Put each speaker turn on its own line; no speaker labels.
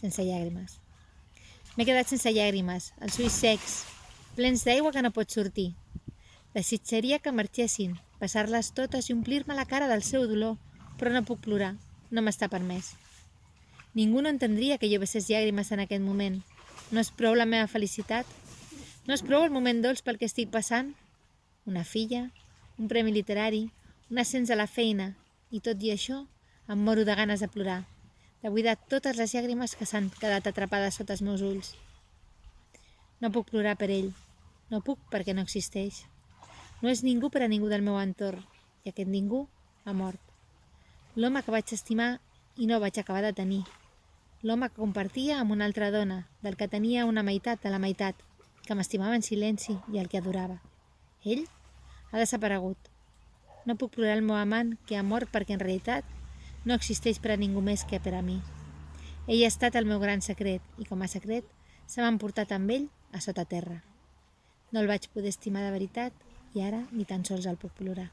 sense llàgrimes. M'he quedat sense llàgrimes, els ulls secs, plens d'aigua que no pot sortir. Desitjaria que marxessin, passar-les totes i omplir-me la cara del seu dolor, però no puc plorar, no m'està permès. Ningú no entendria que jo vessés llàgrimes en aquest moment. No és prou la meva felicitat? No és prou el moment dolç pel que estic passant? Una filla, un premi literari, un ascens a la feina, i tot i això em moro de ganes de plorar, de buidar totes les llàgrimes que s'han quedat atrapades sota els meus ulls. No puc plorar per ell, no puc perquè no existeix. No és ningú per a ningú del meu entorn, i aquest ningú ha mort. L'home que vaig estimar i no vaig acabar de tenir. L'home que compartia amb una altra dona, del que tenia una meitat de la meitat, que m'estimava en silenci i el que adorava. Ell ha desaparegut. No puc plorar el meu amant que ha mort perquè en realitat no existeix per a ningú més que per a mi. Ell ha estat el meu gran secret i com a secret se m'ha emportat amb ell a sota terra. No el vaig poder estimar de veritat i ara ni tan sols el puc plorar.